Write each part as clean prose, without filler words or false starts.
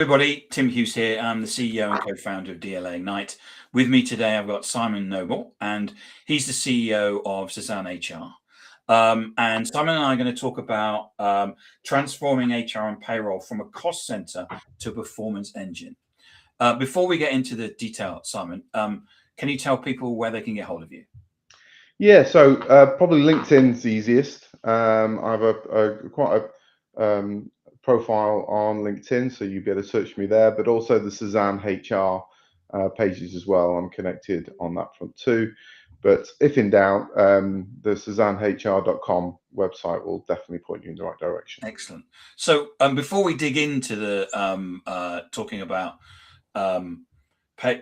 Everybody, Tim Hughes here. I'm the CEO and co-founder of DLA Ignite. With me today, I've got Simon Noble, and he's the CEO of Cezanne HR. And Simon and I are going to talk about transforming HR and payroll from a cost center to a performance engine. Before we get into the detail, Simon, can you tell people where they can get hold of you? Yeah, so probably LinkedIn's the easiest. I have quite a profile on LinkedIn, so you'll be able to search me there, but also the Cezanne HR pages as well. I'm connected on that front too. But if in doubt, the CezanneHR.com website will definitely point you in the right direction. Excellent. So before we dig into the talking about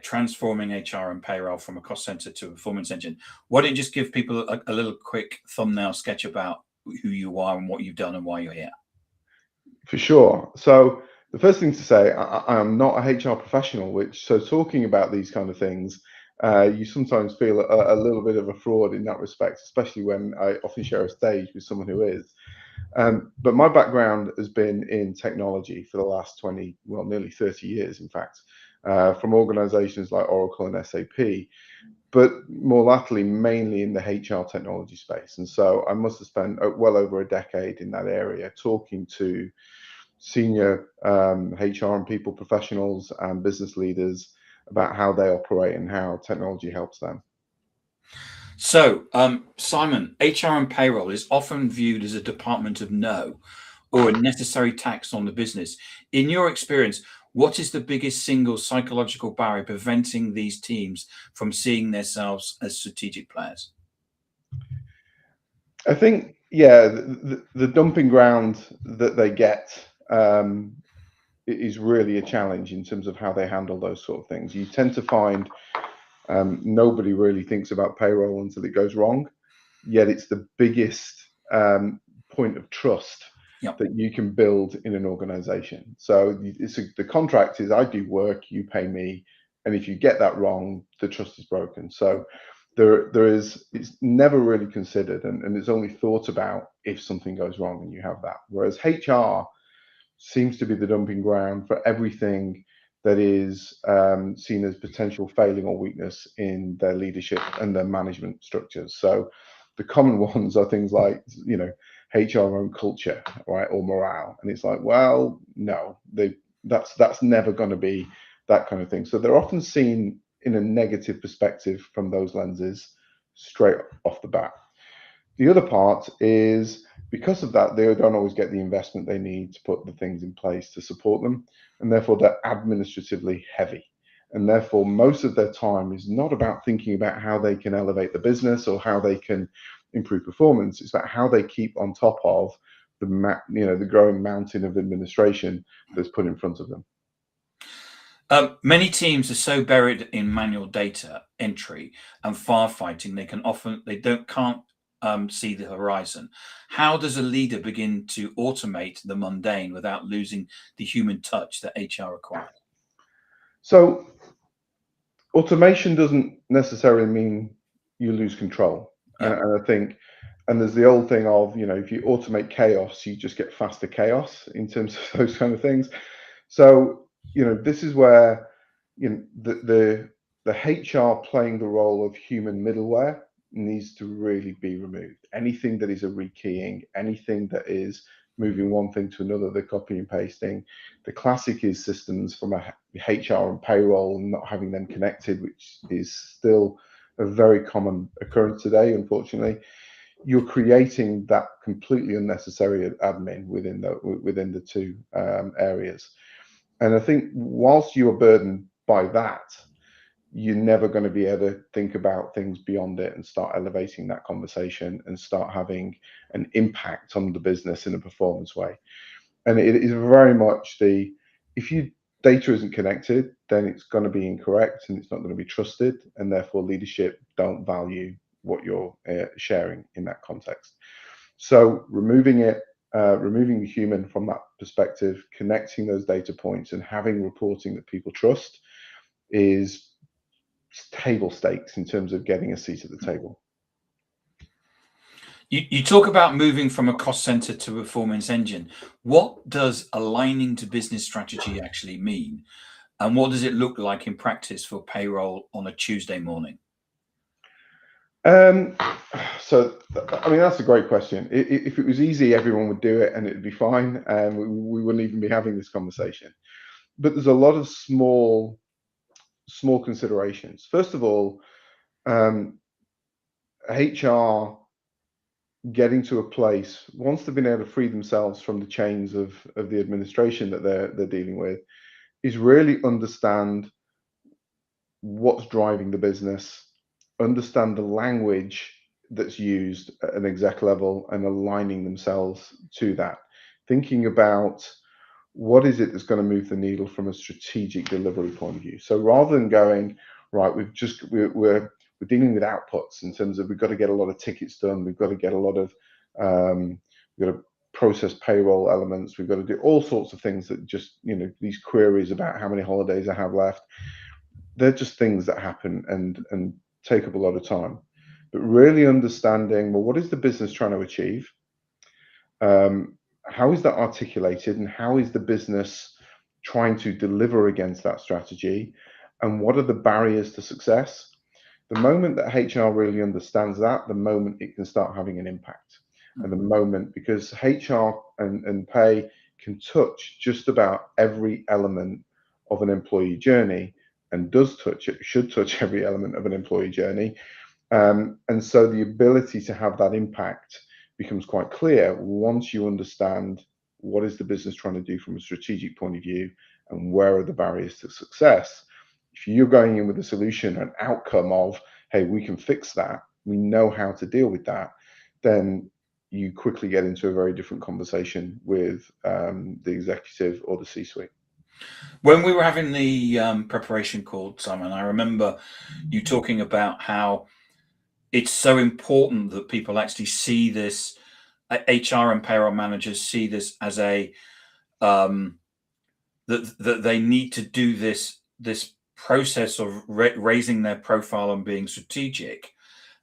transforming HR and payroll from a cost center to a performance engine, why don't you just give people a little quick thumbnail sketch about who you are and what you've done and why you're here? For sure. So the first thing to say, I am not a HR professional, so talking about these kind of things, you sometimes feel a little bit of a fraud in that respect, especially when I often share a stage with someone who is. But my background has been in technology for the last nearly 30 years, in fact, from organizations like Oracle and SAP, but more latterly, mainly in the HR technology space. And so I must have spent well over a decade in that area talking to senior HR and people professionals and business leaders about how they operate and how technology helps them. So, Simon, HR and payroll is often viewed as a department of no or a necessary tax on the business. In your experience, what is the biggest single psychological barrier preventing these teams from seeing themselves as strategic players? I think, yeah, the dumping ground that they get is really a challenge in terms of how they handle those sort of things. You tend to find nobody really thinks about payroll until it goes wrong, yet it's the biggest point of trust that you can build in an organization. So the contract is, I do work, you pay me, and if you get that wrong, the trust is broken. So it's never really considered, and it's only thought about if something goes wrong and you have that. Whereas HR seems to be the dumping ground for everything that is seen as potential failing or weakness in their leadership and their management structures. So the common ones are things like, HR own culture, right, or morale. And it's like, well, no, that's never going to be that kind of thing. So they're often seen in a negative perspective from those lenses straight off the bat. The other part is, because of that, they don't always get the investment they need to put the things in place to support them, and therefore they're administratively heavy. And therefore, most of their time is not about thinking about how they can elevate the business or how they can improve performance. It's about how they keep on top of the growing mountain of administration that's put in front of them. Many teams are so buried in manual data entry and firefighting, they can't see the horizon. How does a leader begin to automate the mundane without losing the human touch that HR requires? So automation doesn't necessarily mean you lose control. And I think, and there's the old thing of, if you automate chaos, you just get faster chaos in terms of those kind of things. So, this is where, the HR playing the role of human middleware needs to really be removed. Anything that is a rekeying, anything that is moving one thing to another, the copy and pasting. The classic is systems from a HR and payroll and not having them connected, which is still a very common occurrence today, unfortunately. You're creating that completely unnecessary admin within the two areas. And I think whilst you are burdened by that, you're never going to be able to think about things beyond it and start elevating that conversation and start having an impact on the business in a performance way. And it is very much if your data isn't connected, then it's going to be incorrect and it's not going to be trusted, and therefore leadership don't value what you're sharing in that context. So removing the human from that perspective, connecting those data points and having reporting that people trust is table stakes in terms of getting a seat at the table. You talk about moving from a cost center to a performance engine. What does aligning to business strategy actually mean? And what does it look like in practice for payroll on a Tuesday morning? Um, so, I mean, that's a great question. If it was easy, everyone would do it and it'd be fine, and we wouldn't even be having this conversation. But there's a lot of small considerations. First of all, HR getting to a place once they've been able to free themselves from the chains of the administration that they're dealing with, is really understand what's driving the business, understand the language that's used at an exec level and aligning themselves to that. Thinking about what is it that's going to move the needle from a strategic delivery point of view. So rather than going, right, we're dealing with outputs in terms of we've got to get a lot of tickets done, we've got to get a lot of we've got to process payroll elements, we've got to do all sorts of things that just, these queries about how many holidays I have left. They're just things that happen and take up a lot of time. But really understanding, well, what is the business trying to achieve? How is that articulated, and how is the business trying to deliver against that strategy? And what are the barriers to success? The moment that HR really understands that, the moment it can start having an impact. And the moment, because HR and pay can touch just about every element of an employee journey, and should touch every element of an employee journey. And so the ability to have that impact becomes quite clear once you understand what is the business trying to do from a strategic point of view and where are the barriers to success. If you're going in with a solution, an outcome of, hey, we can fix that, we know how to deal with that, then you quickly get into a very different conversation with the executive or the C-suite. When we were having the preparation call, Simon, I remember you talking about how it's so important that people actually see this, HR and payroll managers see this as a that they need to do this process of raising their profile and being strategic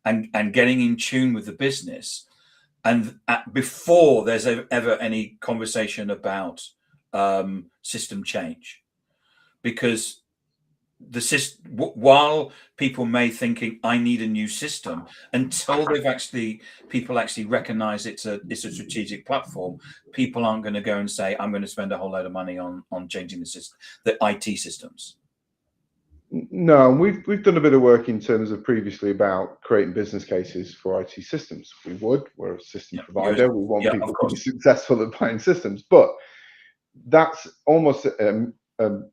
and getting in tune with the business, and before there's ever any conversation about system change, because the system, while people may thinking I need a new system, until people actually recognize it's a strategic platform, people aren't going to go and say I'm going to spend a whole load of money on changing the system, the IT systems. No, we've done a bit of work in terms of previously about creating business cases for IT systems. We're a system provider. We want people to be successful at buying systems, but that's almost an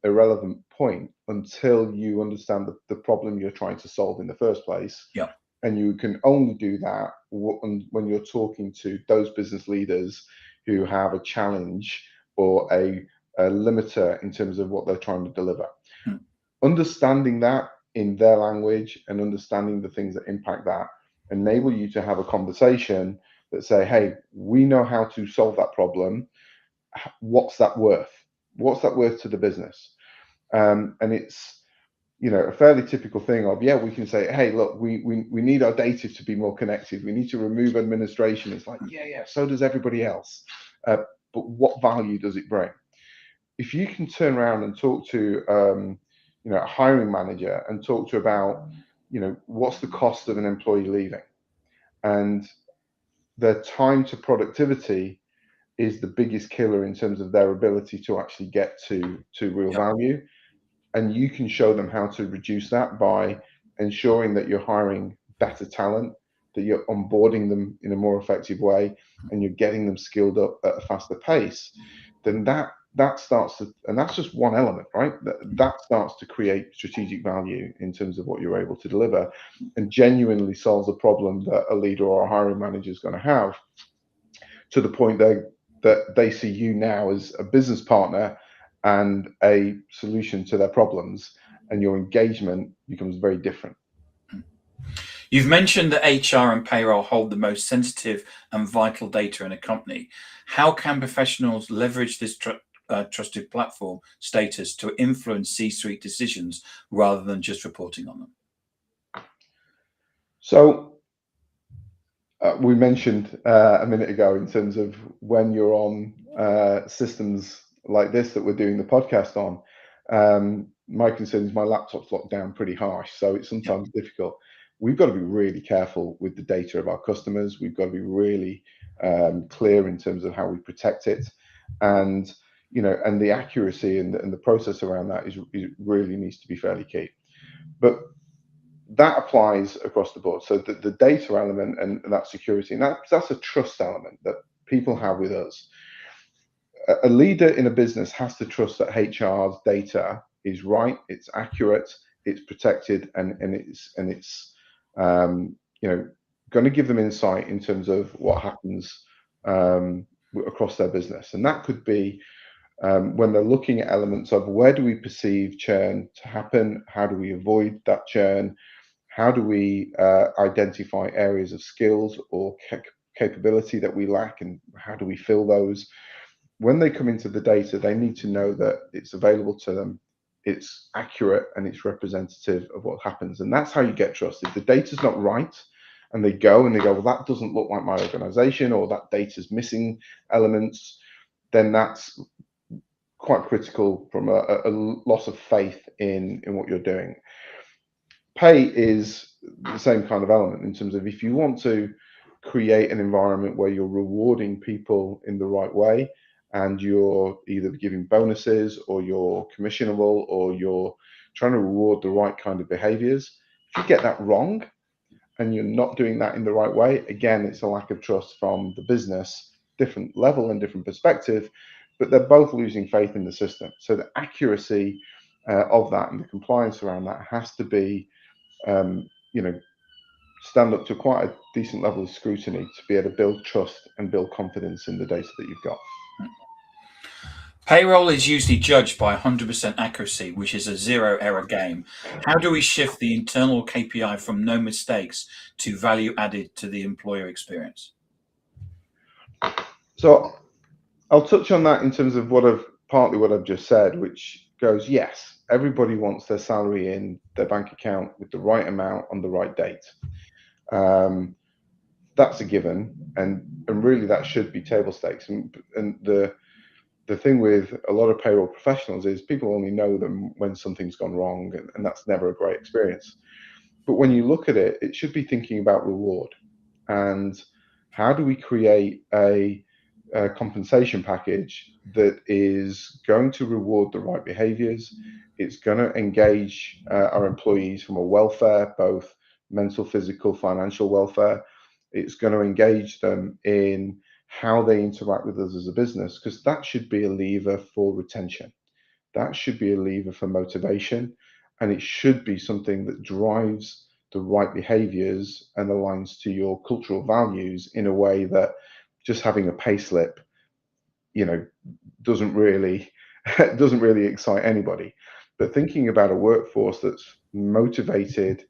irrelevant point until you understand the problem you're trying to solve in the first place. Yeah. And you can only do that when you're talking to those business leaders who have a challenge or a limiter in terms of what they're trying to deliver. Understanding that in their language and understanding the things that impact that enable you to have a conversation that say, hey, we know how to solve that problem. What's that worth? What's that worth to the business? And it's, a fairly typical thing of, we can say, hey, look, we need our data to be more connected. We need to remove administration. It's like, so does everybody else. But what value does it bring? If you can turn around and talk to a hiring manager and talk to about, what's the cost of an employee leaving, and their time to productivity is the biggest killer in terms of their ability to actually get to real value. And you can show them how to reduce that by ensuring that you're hiring better talent, that you're onboarding them in a more effective way, and you're getting them skilled up at a faster pace, then that starts to, and that's just one element, right? That starts to create strategic value in terms of what you're able to deliver, and genuinely solves a problem that a leader or a hiring manager is going to have, to the point that they see you now as a business partner and a solution to their problems, and your engagement becomes very different. You've mentioned that HR and payroll hold the most sensitive and vital data in a company. How can professionals leverage this trusted platform status to influence C-suite decisions rather than just reporting on them? So We mentioned a minute ago in terms of when you're on systems like this that we're doing the podcast on. My concern is my laptop's locked down pretty harsh, so it's Yeah. sometimes difficult. We've got to be really careful with the data of our customers. We've got to be really clear in terms of how we protect it, and and the accuracy and the process around that is really needs to be fairly key. But that applies across the board. So the data element and that security, and that's a trust element that people have with us. A leader in a business has to trust that HR's data is right, it's accurate, it's protected, and it's going to give them insight in terms of what happens across their business. And that could be when they're looking at elements of where do we perceive churn to happen, how do we avoid that churn, how do we identify areas of skills or capability that we lack, and how do we fill those? When they come into the data, they need to know that it's available to them, it's accurate, and it's representative of what happens. And that's how you get trust. If the data's not right, and they go, well, that doesn't look like my organization, or that data's missing elements, then that's quite critical from a loss of faith in what you're doing. Pay is the same kind of element in terms of if you want to create an environment where you're rewarding people in the right way, and you're either giving bonuses or you're commissionable or you're trying to reward the right kind of behaviors. If you get that wrong and you're not doing that in the right way, again, it's a lack of trust from the business, different level and different perspective, but they're both losing faith in the system. So the accuracy of that and the compliance around that has to be stand up to quite a decent level of scrutiny to be able to build trust and build confidence in the data that you've got. Payroll is usually judged by 100% accuracy, which is a zero error game. How do we shift the internal KPI from no mistakes to value added to the employer experience? So I'll touch on that in terms of partly what I've just said, which goes, yes, everybody wants their salary in their bank account with the right amount on the right date. That's a given, and really that should be table stakes. And the thing with a lot of payroll professionals is people only know them when something's gone wrong, and that's never a great experience. But when you look at it, it should be thinking about reward and how do we create a compensation package that is going to reward the right behaviors. It's going to engage our employees from a welfare, both mental, physical, financial welfare. It's going to engage them in how they interact with us as a business, because that should be a lever for retention. That should be a lever for motivation, and it should be something that drives the right behaviors and aligns to your cultural values in a way that just having a pay slip, doesn't really excite anybody. But thinking about a workforce that's motivated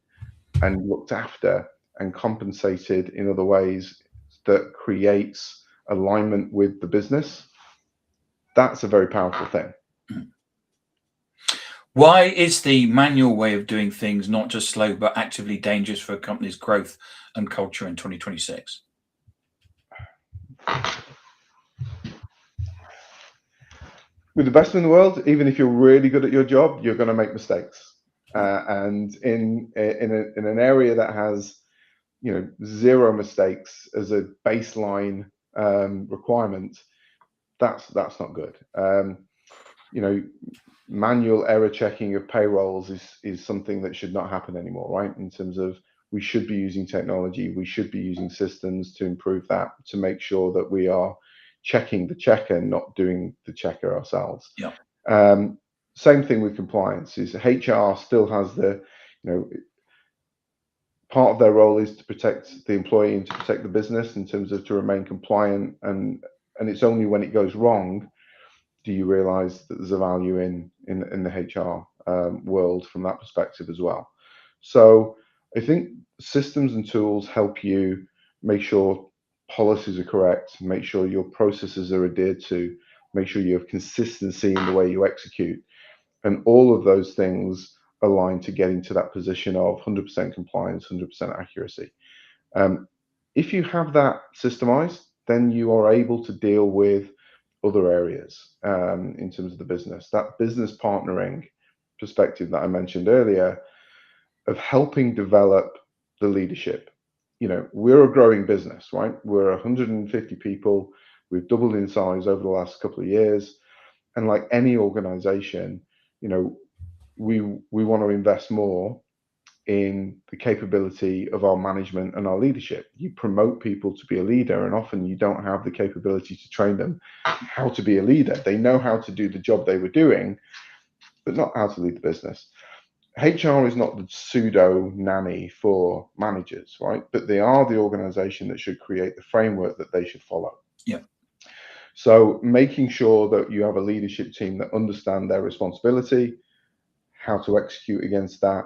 and looked after and compensated in other ways that creates alignment with the business, that's a very powerful thing. Why is the manual way of doing things not just slow, but actively dangerous for a company's growth and culture in 2026? With the best in the world, even if you're really good at your job, you're going to make mistakes. And in an area that has zero mistakes as a baseline requirement, that's not good. Manual error checking of payrolls is something that should not happen anymore, right? In terms of we should be using technology, we should be using systems to improve that, to make sure that we are checking the checker, not doing the checker ourselves. Yeah. Same thing with compliance. Is HR still has the, part of their role is to protect the employee and to protect the business in terms of to remain compliant, and it's only when it goes wrong do you realize that there's a value in the HR world from that perspective as well. So I think systems and tools help you make sure policies are correct, make sure your processes are adhered to, make sure you have consistency in the way you execute, and all of those things align to getting to that position of 100% compliance, 100% accuracy. If you have that systemized, then you are able to deal with other areas in terms of the business. That business partnering perspective that I mentioned earlier of helping develop the leadership. We're a growing business, right? We're 150 people. We've doubled in size over the last couple of years. And like any organization, we want to invest more in the capability of our management and our leadership. You promote people to be a leader, and often you don't have the capability to train them how to be a leader. They know how to do the job they were doing, but not how to lead the business. HR is not the pseudo nanny for managers, right? But they are the organization that should create the framework that they should follow. Yeah. So making sure that you have a leadership team that understand their responsibility, how to execute against that,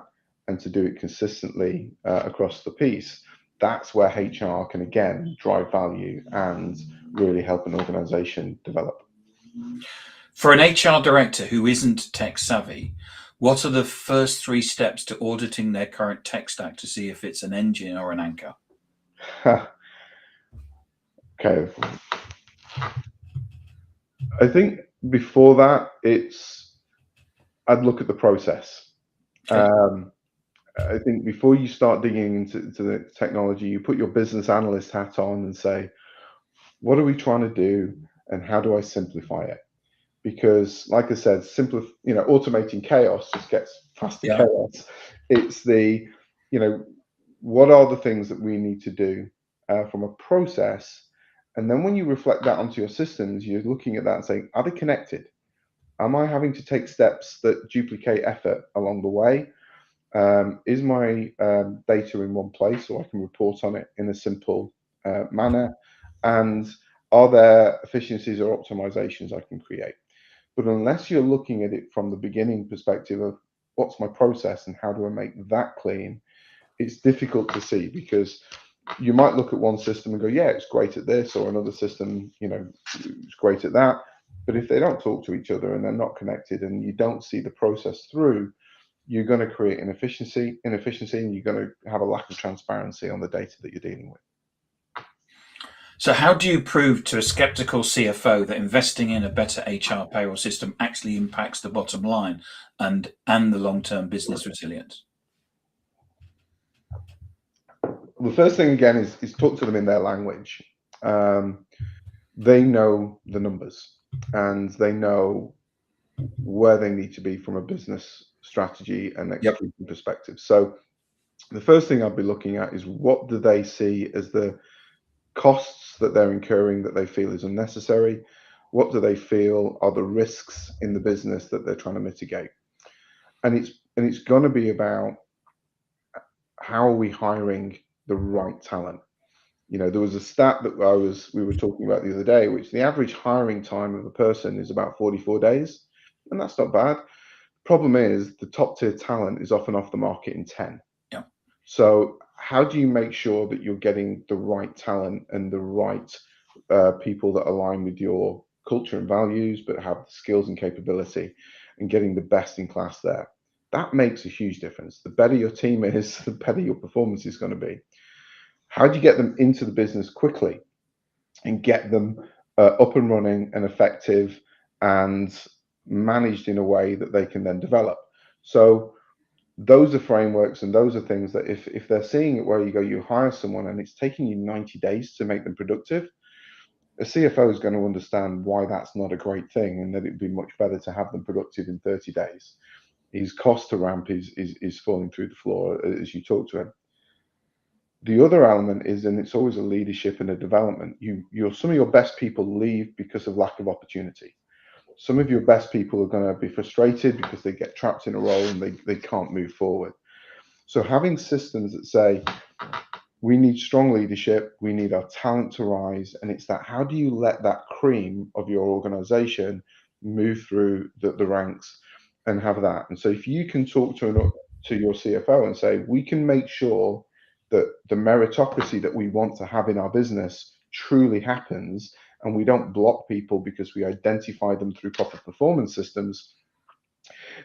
and to do it consistently across the piece. That's where HR can again drive value and really help an organization develop. For an HR director who isn't tech savvy, what are the first 3 steps to auditing their current tech stack to see if it's an engine or an anchor? Okay. I think before that, I'd look at the process. Okay. I think before you start digging into the technology, you put your business analyst hat on and say, what are we trying to do and how do I simplify it? Because like I said, automating chaos just gets faster Yeah. chaos. It's what are the things that we need to do from a process? And then when you reflect that onto your systems, you're looking at that and saying, are they connected? Am I having to take steps that duplicate effort along the way? Is my data in one place so I can report on it in a simple manner? And are there efficiencies or optimizations I can create? But unless you're looking at it from the beginning perspective of what's my process and how do I make that clean, it's difficult to see, because you might look at one system and go, yeah, it's great at this, or another system, it's great at that. But if they don't talk to each other and they're not connected and you don't see the process through, you're going to create inefficiency, and you're going to have a lack of transparency on the data that you're dealing with. So how do you prove to a skeptical CFO that investing in a better HR payroll system actually impacts the bottom line and the long-term business resilience? The first thing again is talk to them in their language. They know the numbers and they know where they need to be from a business strategy and execution perspective. So the first thing I'd be looking at is, what do they see as the costs that they're incurring that they feel is unnecessary? What do they feel are the risks in the business that they're trying to mitigate? And it's going to be about, how are we hiring the right talent? There was a stat that we were talking about the other day, which the average hiring time of a person is about 44 days, and that's not bad. Problem is, the top tier talent is often off the market in 10. Yeah. So how do you make sure that you're getting the right talent and the right people that align with your culture and values, but have the skills and capability, and getting the best in class there? That makes a huge difference. The better your team is, the better your performance is going to be. How do you get them into the business quickly and get them up and running and effective and managed in a way that they can then develop? So those are frameworks, and those are things that if they're seeing it where you hire someone and it's taking you 90 days to make them productive, a CFO is going to understand why that's not a great thing, and that it'd be much better to have them productive in 30 days. His cost to ramp is falling through the floor as you talk to him. The other element is, and it's always a leadership and a development, some of your best people leave because of lack of opportunity. Some of your best people are going to be frustrated because they get trapped in a role and they can't move forward. So having systems that say, we need strong leadership, we need our talent to rise, and it's that, how do you let that cream of your organization move through the ranks and have that? And so if you can talk to your CFO and say, we can make sure that the meritocracy that we want to have in our business truly happens, and we don't block people because we identify them through proper performance systems,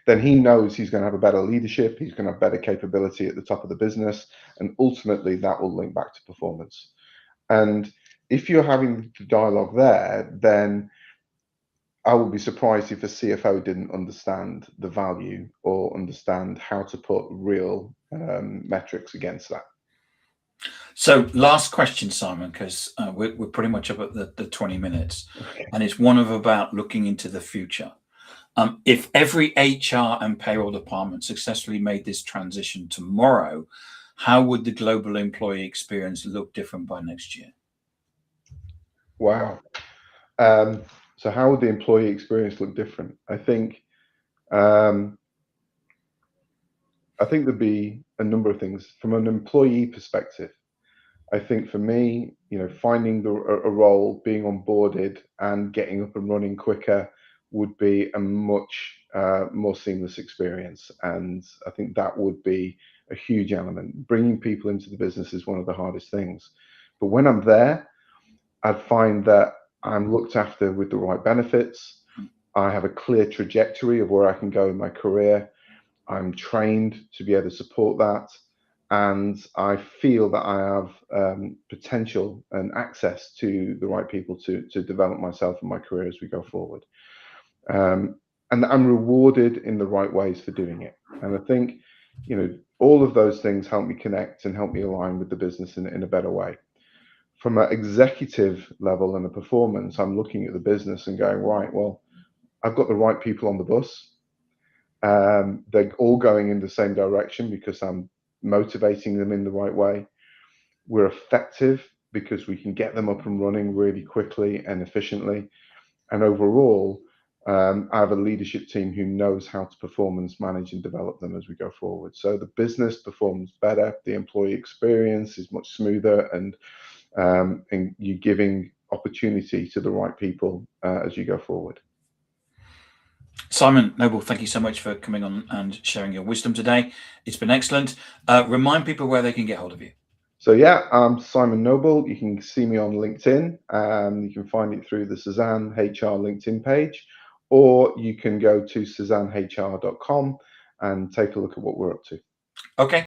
then he knows he's going to have a better leadership, he's going to have better capability at the top of the business, and ultimately that will link back to performance. And if you're having the dialogue there, then I would be surprised if a CFO didn't understand the value or understand how to put real metrics against that. So last question, Simon, because we're pretty much up at the 20 minutes, Okay. and it's one of about looking into the future. If every HR and payroll department successfully made this transition tomorrow, how would the global employee experience look different by next year? Wow. So how would the employee experience look different? I think there'd be a number of things from an employee perspective. I think for me, finding a role, being onboarded, and getting up and running quicker would be a much more seamless experience, and I think that would be a huge element. Bringing people into the business is one of the hardest things, but when I'm there, I'd find that I'm looked after with the right benefits. I have a clear trajectory of where I can go in my career. I'm trained to be able to support that, and I feel that I have potential and access to the right people to develop myself and my career as we go forward. And I'm rewarded in the right ways for doing it. And I think, all of those things help me connect and help me align with the business in a better way. From an executive level and a performance, I'm looking at the business and going, right, well, I've got the right people on the bus. They're all going in the same direction because I'm motivating them in the right way. We're effective because we can get them up and running really quickly and efficiently. And overall, I have a leadership team who knows how to performance manage and develop them as we go forward. So the business performs better, the employee experience is much smoother, and you're giving opportunity to the right people as you go forward. Simon Noble, thank you so much for coming on and sharing your wisdom today. It's been excellent. Remind people where they can get hold of you. So yeah, I'm Simon Noble. You can see me on LinkedIn. You can find it through the Cezanne HR LinkedIn page, or you can go to cezannehr.com and take a look at what we're up to. Okay.